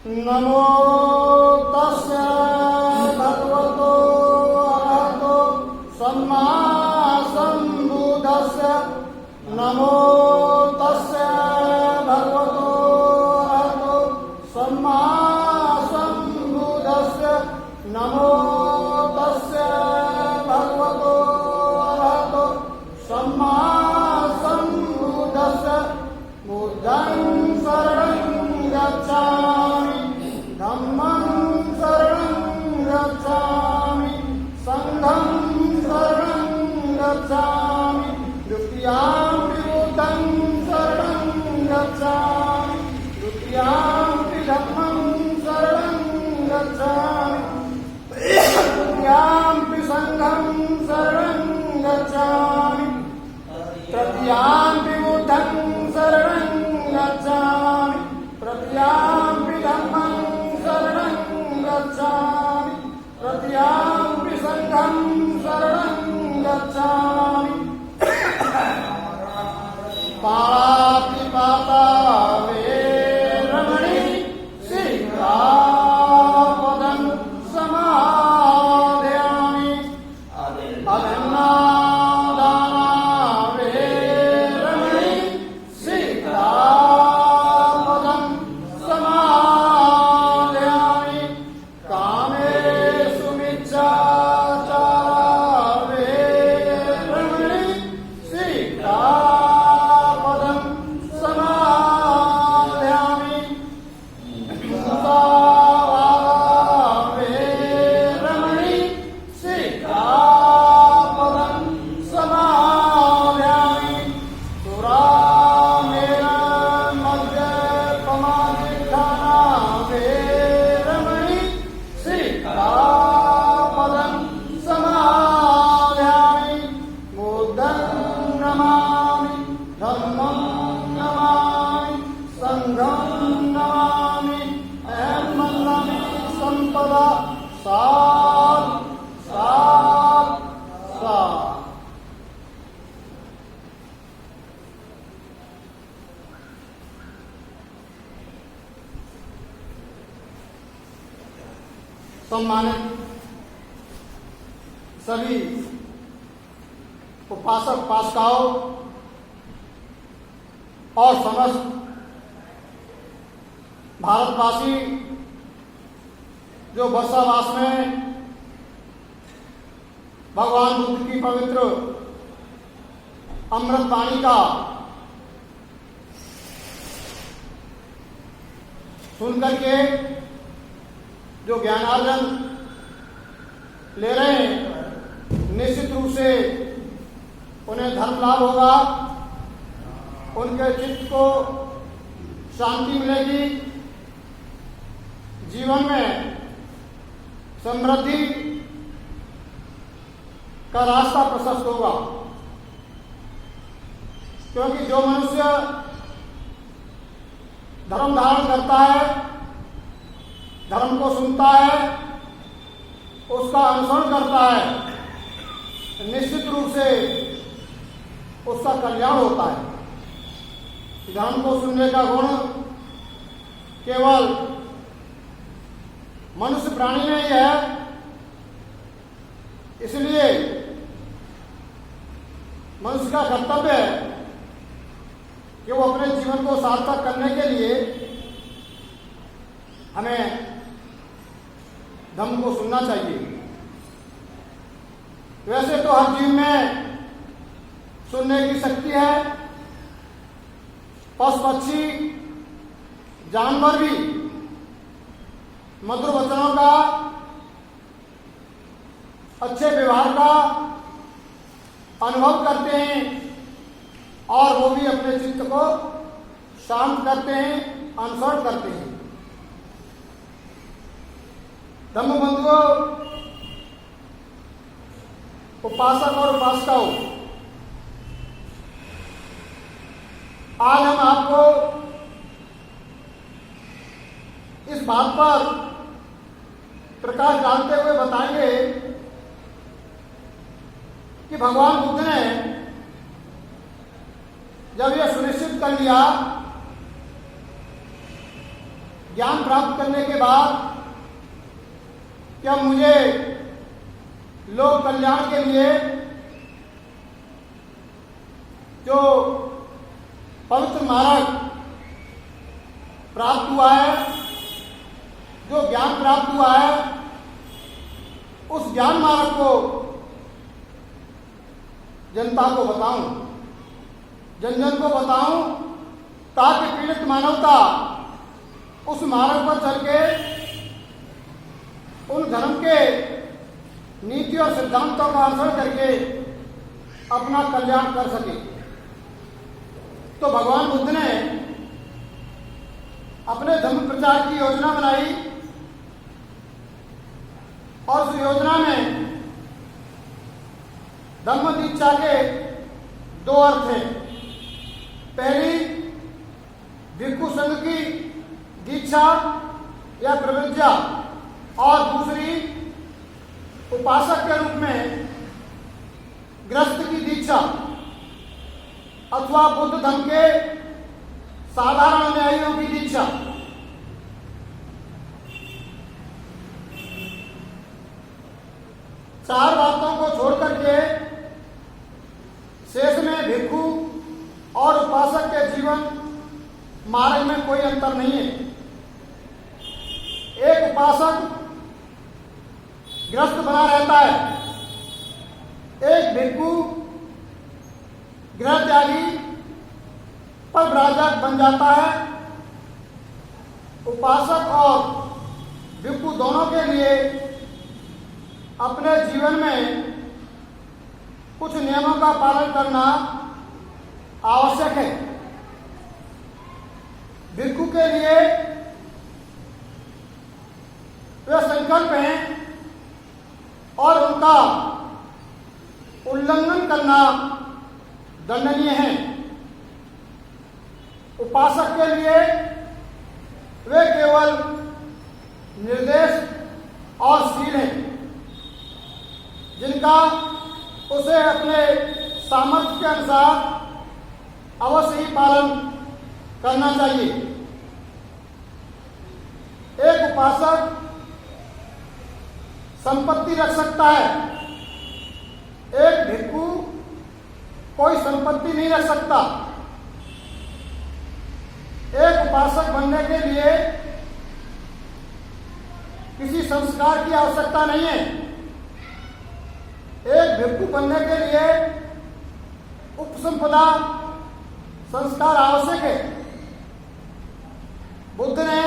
नमो तस्य भगवतो अरहतो सम्मा सम्बुद्धस्य। नमो तस्य भगवतो अरहतो सम्मा सम्बुद्धस्य। नमो तस्य भगवतो अरहतो सम्मा सम्बुद्धस्य। बुद्धं शरणं गच्छामि, धम्मं शरणं गच्छामि, संघं शरणं गच्छामि, द्वितीयाम्पि बुद्धं शरणं गच्छामि, द्वितीयाम्पि धम्मं शरणं गच्छामि, तृतीयाम्पि संघं शरणं गच्छामि, तृतीयाम्पि बुद्धं शरणं गच्छामि, तृतीयाम्पि धम्मं शरणं गच्छामि, तृतीयाम्पि संघं शरणं गच्छामि। पाणातिपाता वेरमणि सिक्खापदं समादयामि। अदन्नादाना वेरमणि सिक्खापदं समादयामि। कामेषु मिच्छाचारा वेरमणि सिक्खापदं समादयामि। मुसावादा वेरमणि सिक्खापदं समादयामि। सुरामेरं मद्यपमादिष्ठाना वेरमणि सिक्खापदं समादयामि। बुद्धं नमामि, धम्मं नमामि, संघं नमामि। अहं नमामि संपदा सात् सात् सात्। सम्मानित सभी उपासक उपासिकाओं और समस्त भारतवासी जो वर्षावास में भगवान बुद्ध की पवित्र अमृत वाणी का सुनकर के जो ज्ञानार्जन ले रहे हैं, निश्चित रूप से उन्हें धर्म लाभ होगा, उनके चित्त को शांति मिलेगी, जीवन में समृद्धि का रास्ता प्रशस्त होगा। क्योंकि जो मनुष्य धर्म धारण करता है, धर्म को सुनता है, उसका अनुसरण करता है, निश्चित रूप से उसका कल्याण होता है। धर्म को सुनने का गुण केवल मनुष्य प्राणी में ही है, इसलिए मनुष्य का कर्तव्य है कि वो अपने जीवन को सार्थक करने के लिए हमें धर्म को सुनना चाहिए। वैसे तो हर जीव में सुनने की शक्ति है, पशु पक्षी जानवर भी मधुर वचनों का, अच्छे व्यवहार का अनुभव करते हैं और वो भी अपने चित्त को शांत करते हैं, अनुसरण करते हैं। धम्म बंधुओं, उपासक और उपासिकाओं, आज हम आपको इस बात पर प्रकाश डालते हुए बताएंगे कि भगवान बुद्ध ने जब यह सुनिश्चित कर लिया ज्ञान प्राप्त करने के बाद क्या मुझे लोक कल्याण के लिए जो पवित्र मार्ग प्राप्त हुआ है, जो ज्ञान प्राप्त हुआ है, उस ज्ञान मार्ग को जनता को बताऊं, जन जन को बताऊं, ताकि पीड़ित मानवता उस मार्ग पर चल के उन धर्म के नीति और सिद्धांतों का अनुसरण करके अपना कल्याण कर सके। तो भगवान बुद्ध ने अपने धर्म प्रचार की योजना बनाई और उस योजना में धम्म दीक्षा के दो अर्थ हैं। पहली भिक्षु संघ की दीक्षा या प्रवृत्तिया, और दूसरी उपासक के रूप में गृहस्थ की दीक्षा अथवा बुद्ध धर्म के साधारण अनुयायियों की दीक्षा। चार बातों को छोड़ करके शेष में भिक्षु और उपासक के जीवन मार्ग में कोई अंतर नहीं है। एक उपासक गृहस्थ बना रहता है, एक भिक्षु गृह त्यागी पर ब्राजक बन जाता है। उपासक और भिक्षु दोनों के लिए अपने जीवन में कुछ नियमों का पालन करना आवश्यक है। भिक्षु के लिए वे संकल्प हैं और उनका उल्लंघन करना दंडनीय है। उपासक के लिए वे केवल निर्देश और शील हैं, जिनका उसे अपने सामर्थ्य के अनुसार अवश्य ही पालन करना चाहिए। एक उपासक संपत्ति रख सकता है, एक भिक्षु कोई संपत्ति नहीं रख सकता। एक उपासक बनने के लिए किसी संस्कार की आवश्यकता नहीं है। एक भिक्षु बनने के लिए उपसंपदा संस्कार आवश्यक है। बुद्ध ने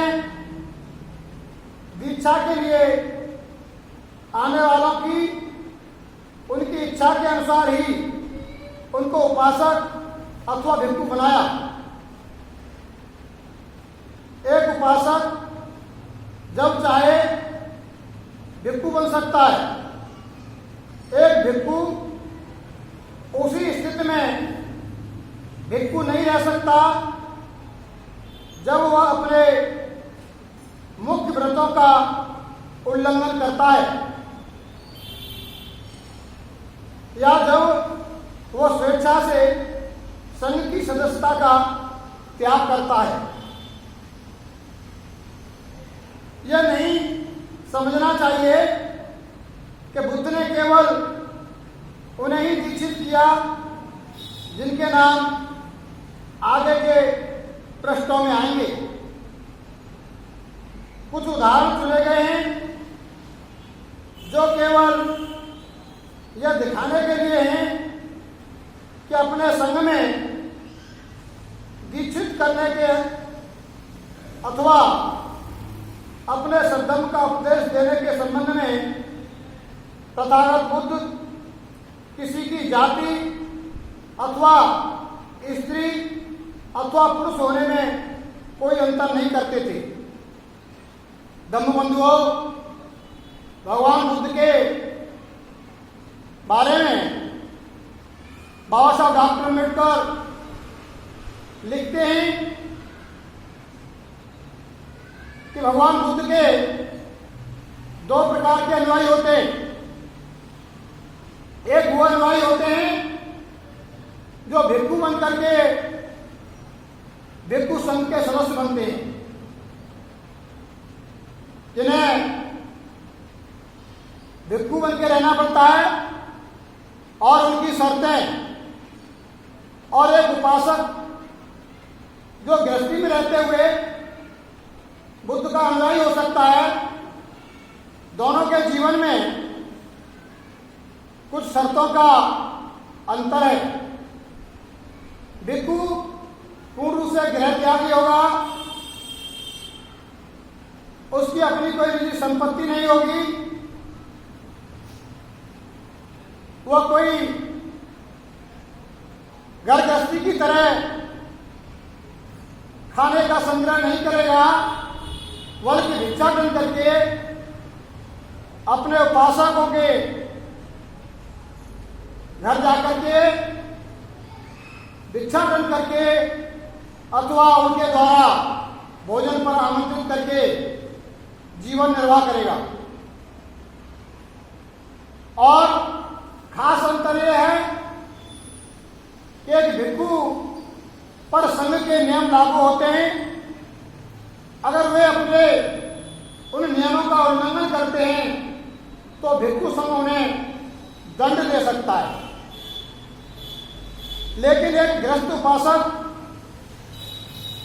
दीक्षा के लिए आने वालों की उनकी इच्छा के अनुसार ही उनको उपासक अथवा भिक्षु बनाया। एक उपासक जब चाहे भिक्षु बन सकता है। एक भिक्षु उसी स्थिति में भिक्षु नहीं रह सकता जब वह अपने मुख्य व्रतों का उल्लंघन करता है या जब वह स्वेच्छा से संघ की सदस्यता का त्याग करता है। यह नहीं समझना चाहिए कि बुद्ध ने केवल उन्हें ही दीक्षित किया जिनके नाम आगे के पृष्ठों में आएंगे। कुछ उदाहरण चुने गए हैं जो केवल यह दिखाने के लिए हैं कि अपने संघ में दीक्षित करने के अथवा अपने सद्धर्म का उपदेश देने के संबंध में तथागत बुद्ध किसी की जाति अथवा स्त्री अथवा पुरुष होने में कोई अंतर नहीं करते थे। धम्मबंधुओं, भगवान बुद्ध के बारे में बाबा साहब डॉक्टर अम्बेडकर लिखते हैं कि भगवान बुद्ध के दो प्रकार के अनुयायी होते हैं। एक वो अनुयायी होते हैं जो भिक्षु बन करके भिक्षु संघ के सदस्य बनते हैं, भिक्षु बन के रहना पड़ता है और उनकी शर्तें, और एक उपासक जो गृहस्थी में रहते हुए बुद्ध का अनुयायी हो सकता है, दोनों के जीवन में कुछ शर्तों का अंतर है। भिक्षु पूर्ण रूप से गृह त्यागी होगा, उसकी अपनी कोई निजी संपत्ति नहीं होगी, वह कोई घर गृहस्थी की तरह खाने का संग्रह नहीं करेगा, बल्कि भिक्षाटन करके अपने उपासकों के घर जाकर के भिक्षाटन करके अथवा उनके द्वारा भोजन पर आमंत्रित करके जीवन निर्वाह करेगा। और खास अंतर यह है कि एक भिक्षु पर संघ के नियम लागू होते हैं। अगर वे अपने उन नियमों का उल्लंघन करते हैं तो भिक्षु संघ उन्हें दंड दे सकता है। लेकिन एक गृहस्थ उपासक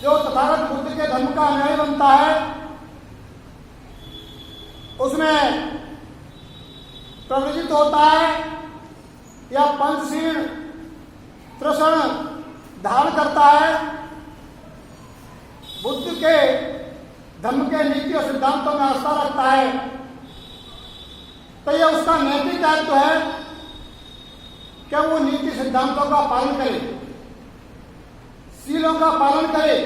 जो तथागत बुद्ध के धर्म का अनुयायी बनता है, उसमें प्रवृत्त होता है या पंचशील त्रिशण धारण करता है, बुद्ध के धर्म के नीति और सिद्धांतों में आस्था रखता है, तो यह उसका नैतिक दायित्व है कि वो नीति सिद्धांतों का पालन करे, शीलों का पालन करे,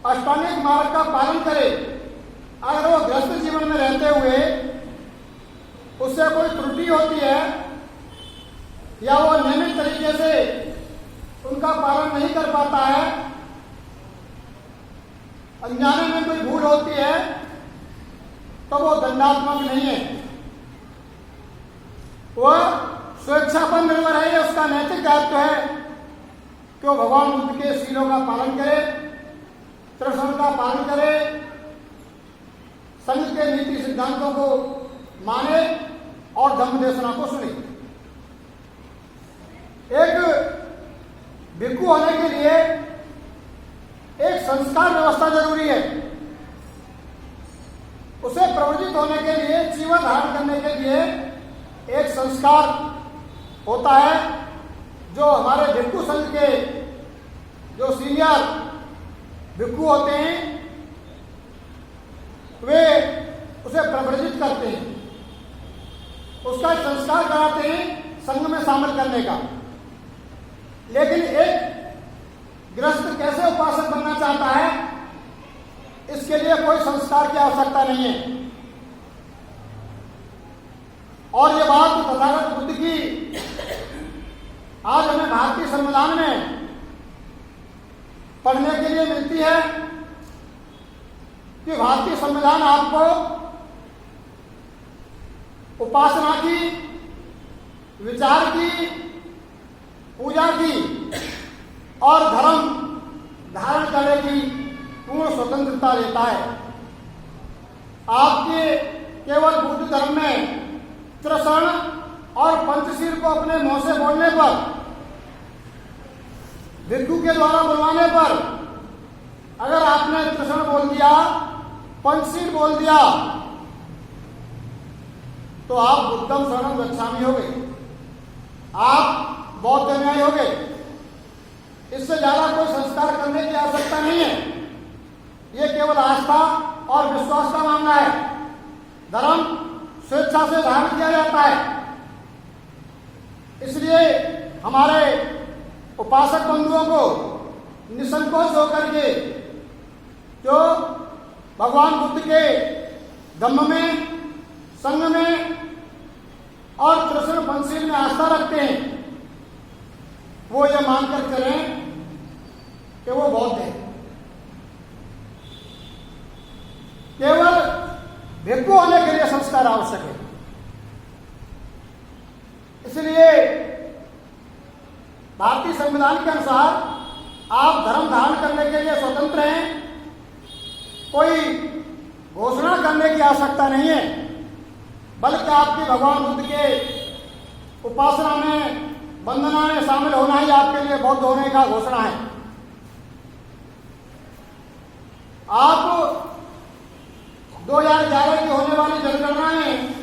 अष्टांगिक मार्ग का पालन करे। अगर वो गृहस्थ जीवन में रहते हुए उससे कोई त्रुटि होती है या वो नियमित तरीके से उनका पालन नहीं कर पाता है, अनजाने में कोई भूल होती है, तो वो दंडात्मक नहीं है, वह स्वेच्छा पर निर्भर है। ये उसका नैतिक दायित्व है कि वो भगवान बुद्ध के शीलों का पालन करे, त्रिशण का पालन करे, संघ के नीति सिद्धांतों को माने और धम्म देशना को सुने। एक भिक्षु होने के लिए एक संस्कार व्यवस्था जरूरी है। उसे प्रवृत्त होने के लिए, जीवन धारण करने के लिए एक संस्कार होता है, जो हमारे भिक्षु संघ के जो सीनियर भिक्षु होते हैं वे उसे प्रवृत्त करते हैं, उसका एक संस्कार कराते हैं संघ में शामिल करने का। लेकिन एक गृहस्थ कैसे उपासक बनना चाहता है, इसके लिए कोई संस्कार की आवश्यकता नहीं है। और ये बात तथागत बुद्ध की आज हमें भारतीय संविधान में पढ़ने के लिए मिलती है कि भारतीय संविधान आपको उपासना की, विचार की, पूजा की और धर्म धारण करने की पूर्ण स्वतंत्रता देता है। आपके केवल बुद्ध धर्म में त्रिशण और पंचशील को अपने मुंह से बोलने पर, भिक्षु के द्वारा बुलवाने पर, अगर आपने त्रिशण बोल दिया, पंचशील बोल दिया, तो आप बुद्धम शरणम गच्छामि हो गए, आप बौद्ध अनुयायी हो गए। इससे ज्यादा कोई संस्कार करने की आवश्यकता नहीं है। ये केवल आस्था और विश्वास का मामला है। धर्म स्वेच्छा से धारण किया जाता है। इसलिए हमारे उपासक बंधुओं को निसंकोच होकर के जो भगवान बुद्ध के धम्म में, संघ में और त्रिशण पंचशील में आस्था रखते हैं, वो ये मानकर चलें कि वो बौद्ध है। केवल भिक्षु होने के लिए संस्कार आवश्यक है। इसलिए भारतीय संविधान के अनुसार आप धर्म धारण करने के लिए स्वतंत्र हैं, कोई घोषणा करने की आवश्यकता नहीं है। बल्कि आपकी भगवान बुद्ध के उपासना में, वंदना में शामिल होना ही आपके लिए बौद्ध होने का घोषणा है। आप 2011 की होने वाली जनगणना में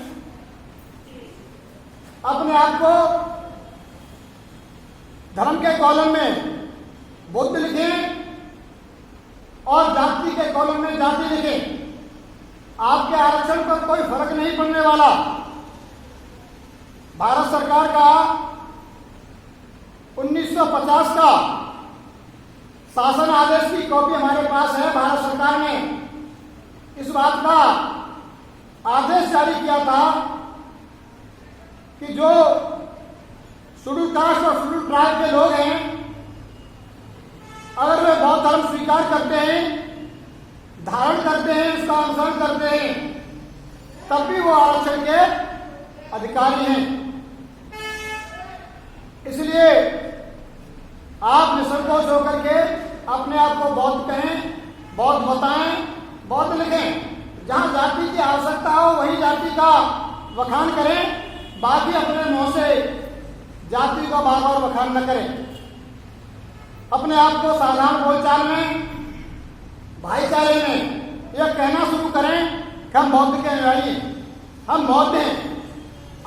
अपने आप को धर्म के कॉलम में बुद्ध लिखें और जाति के कॉलम में जाति लिखें। आपके आरक्षण पर कोई फर्क नहीं पड़ने वाला। भारत सरकार का 1950 का शासन आदेश की कॉपी हमारे पास है। भारत सरकार ने इस बात का आदेश जारी किया था कि जो शेड्यूल कास्ट और शेड्यूल ट्राइब के लोग हैं, अगर वे बौद्ध धर्म स्वीकार करते हैं, धारण करते हैं, उसका अनुसरण करते हैं, तब भी वो आरक्षण के अधिकारी हैं। इसलिए आप निसंकोच होकर के अपने आप को बौद्ध कहें, बौद्ध बताएं, बौद्ध लिखें। जहां जाति की आवश्यकता हो वही जाति का वखान करें, बाकी अपने मुंह से जाति का बार बार वखान न करें। अपने आप को साधारण बोलचाल में, भाईचारे में यह कहना शुरू करें कि हम बौद्ध के अनुयायी हैं, हम बौद्ध हैं।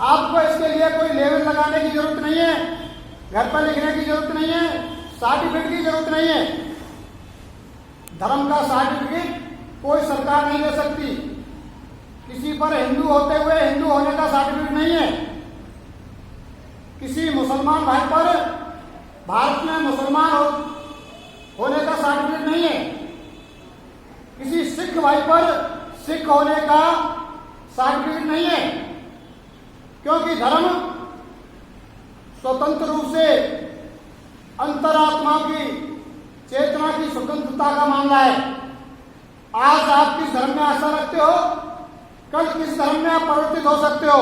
आपको इसके लिए कोई लेबल लगाने की जरूरत नहीं है, घर पर लिखने की जरूरत नहीं है, सर्टिफिकेट की जरूरत नहीं है। धर्म का सर्टिफिकेट कोई सरकार नहीं दे सकती। किसी पर हिंदू होते हुए हिंदू होने का सर्टिफिकेट नहीं है। किसी मुसलमान भाई पर भारत में मुसलमान होने का सर्टिफिकेट नहीं है। किसी सिख भाई पर सिख होने का सर्टिफिकेट नहीं है, क्योंकि धर्म स्वतंत्र रूप से अंतरात्मा की चेतना की स्वतंत्रता का मामला है। आज आप किस धर्म में आस्था रखते हो, कल किस धर्म में आप परिवर्तित हो सकते हो,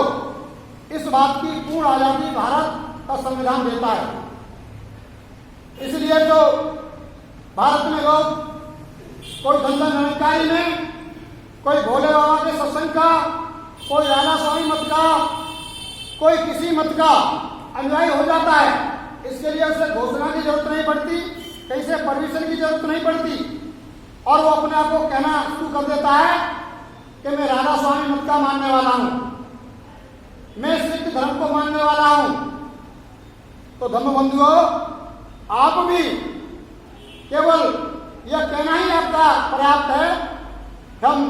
इस बात की पूर्ण आजादी भारत का संविधान देता है। इसलिए तो भारत में लोग कोई धंधा निरंकारी में, कोई भोले बाबा के सत्संग का, कोई राधा स्वामी मत का, कोई किसी मत का अनुयायी हो जाता है। इसके लिए उसे घोषणा की जरूरत नहीं पड़ती, कहीं से परमिशन की जरूरत नहीं पड़ती, और वो अपने आप को कहना शुरू कर देता है कि मैं राधा स्वामी मत का मानने वाला हूं, मैं सिख धर्म को मानने वाला हूं। तो धर्म बंधुओं, आप भी केवल यह कहना ही आपका पर्याप्त है कि हम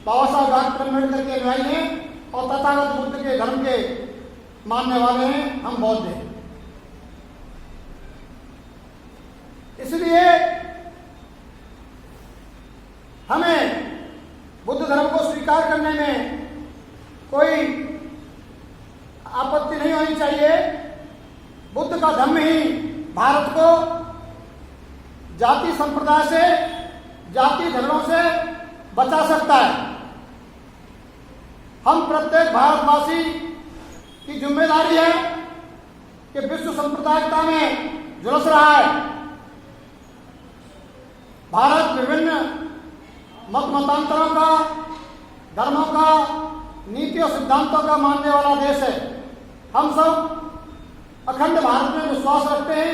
बाबा साहब डॉक्टर अम्बेडकर के अनुयायी हैं और तथागत बुद्ध के धर्म के मानने वाले हैं, हम बौद्ध हैं। इसलिए हमें बुद्ध धर्म को स्वीकार करने में कोई आपत्ति नहीं होनी चाहिए। बुद्ध का धर्म ही भारत को जाति संप्रदाय से, जाति धर्मों से बचा सकता है। हम प्रत्येक भारतवासी की जिम्मेदारी है कि विश्व सांप्रदायिकता में झुलस रहा है। भारत विभिन्न मत मतांतरों का, धर्मों का, नीति और सिद्धांतों का मानने वाला देश है। हम सब अखंड भारत में विश्वास रखते हैं,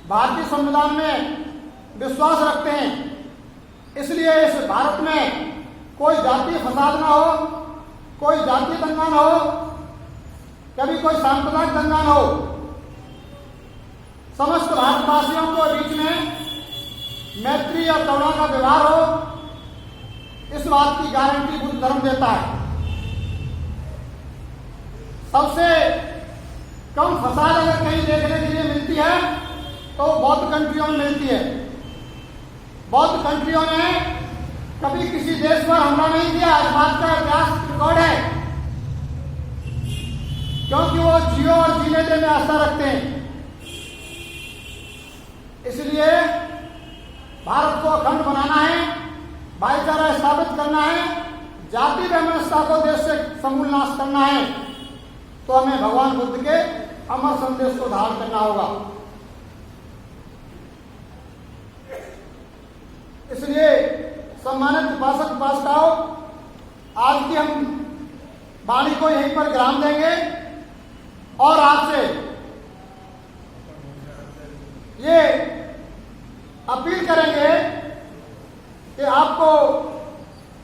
भारतीय संविधान में विश्वास रखते हैं। इसलिए इस भारत में कोई जातीय फसाद ना हो, कोई जातीय दंगा ना हो, कभी कोई सांप्रदायिक दंगा ना हो। समस्त भारतवासियों के बीच में मैत्री और करुणा का व्यवहार हो, इस बात की गारंटी बुद्ध धर्म देता है। सबसे कम फसाद अगर कहीं देखने के लिए मिलती है तो बौद्ध कंट्रियों में मिलती है। बौद्ध कंट्रियों ने कभी किसी देश पर हमला नहीं किया, इस बात का इतिहास रिकॉर्ड है, क्योंकि वो जियो और जीने में आस्था रखते हैं। इसलिए भारत को अखंड बनाना है, भाईचारा स्थापित करना है, जाति वैमनस्यता को देश से समूल नाश करना है, तो हमें भगवान बुद्ध के अमर संदेश को धारण करना होगा। इसलिए सम्मानित उपासक उपासिकाओं, आज की हम वाणी को यहीं पर विराम देंगे और आपसे ये अपील करेंगे कि आपको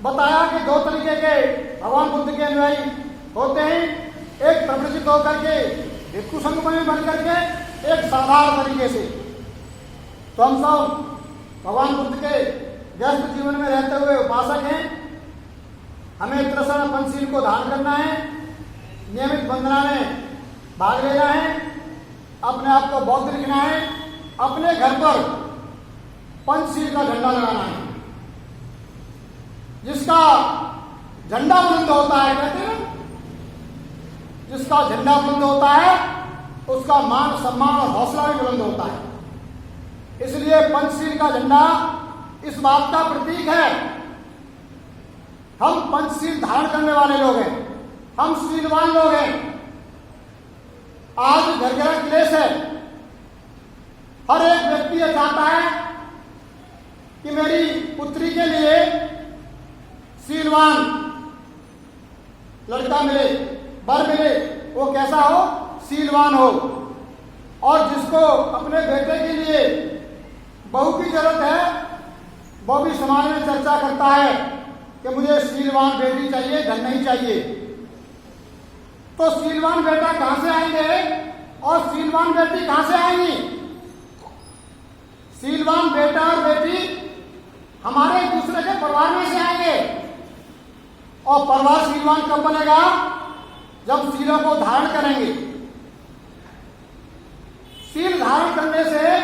बताया कि दो तरीके के भगवान बुद्ध के अनुयायी होते हैं, एक प्रवृत्त होकर के भिक्षु संघ में बन करके, एक साधारण तरीके से। तो हम सब भगवान बुद्ध के व्यस्त जीवन में रहते हुए उपासक हैं। हमें त्रिशरण पंचशील को धारण करना है, नियमित वंदना में भाग लेना है, अपने आप को बौद्ध लिखना है, अपने घर पर पंचशील का झंडा लगाना है। जिसका झंडा बुलंद होता है, कहते हैं जिसका झंडा बुलंद होता है उसका मान सम्मान और हौसला भी बुलंद होता है। इसलिए पंचशील का झंडा इस बात का प्रतीक है। हम पंचशील धारण करने वाले लोग हैं, हम शीलवान लोग हैं। आज घर घर क्लेश है। हर एक व्यक्ति ये चाहता है कि मेरी पुत्री के लिए शीलवान लड़का मिले, वर मिले, वो कैसा हो, शीलवान हो। और जिसको अपने बेटे के लिए बहू की जरूरत है वो भी समाज में चर्चा करता है कि मुझे शीलवान बेटी चाहिए, धन नहीं चाहिए। तो शीलवान बेटा कहां से आएंगे और शीलवान बेटी कहां से आएंगी? शीलवान बेटा और बेटी हमारे एक दूसरे के परिवार में से आएंगे। और परिवार शीलवान कब बनेगा? जब शीलों को धारण करेंगे। शील धारण करने से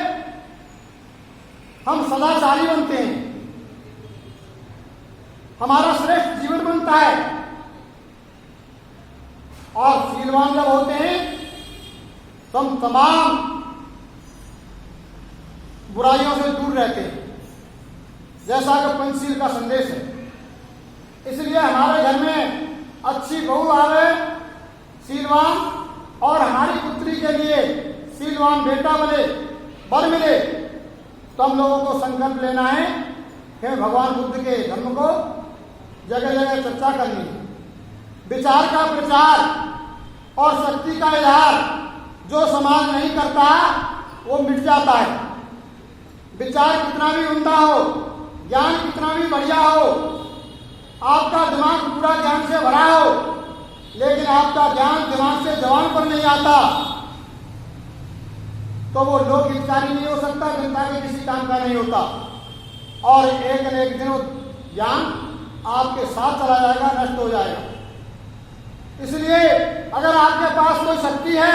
हम सदाचारी बनते हैं, हमारा श्रेष्ठ जीवन बनता है। और शीलवान जब होते हैं तो हम तमाम बुराइयों से दूर रहते हैं, जैसा कि पंचशील का संदेश है। इसलिए हमारे घर में अच्छी बहू आवे शीलवान, और हमारी पुत्री के लिए शीलवान बेटा मिले, वर मिले, तो हम लोगों को संकल्प लेना है कि भगवान बुद्ध के धर्म को जगह जगह चर्चा करनी है। विचार का प्रचार और शक्ति का इजहार जो समाज नहीं करता वो मिट जाता है। विचार कितना भी उम्दा हो, ज्ञान कितना भी बढ़िया हो, आपका दिमाग पूरा ज्ञान से भरा हो, लेकिन आपका ज्ञान दिमाग से जवान पर नहीं आता तो वो लोक हितकारी नहीं हो सकता, जनता के किसी काम का नहीं होता। और एक न एक दिन वो ज्ञान आपके साथ चला जाएगा, नष्ट हो जाएगा। इसलिए अगर आपके पास कोई शक्ति है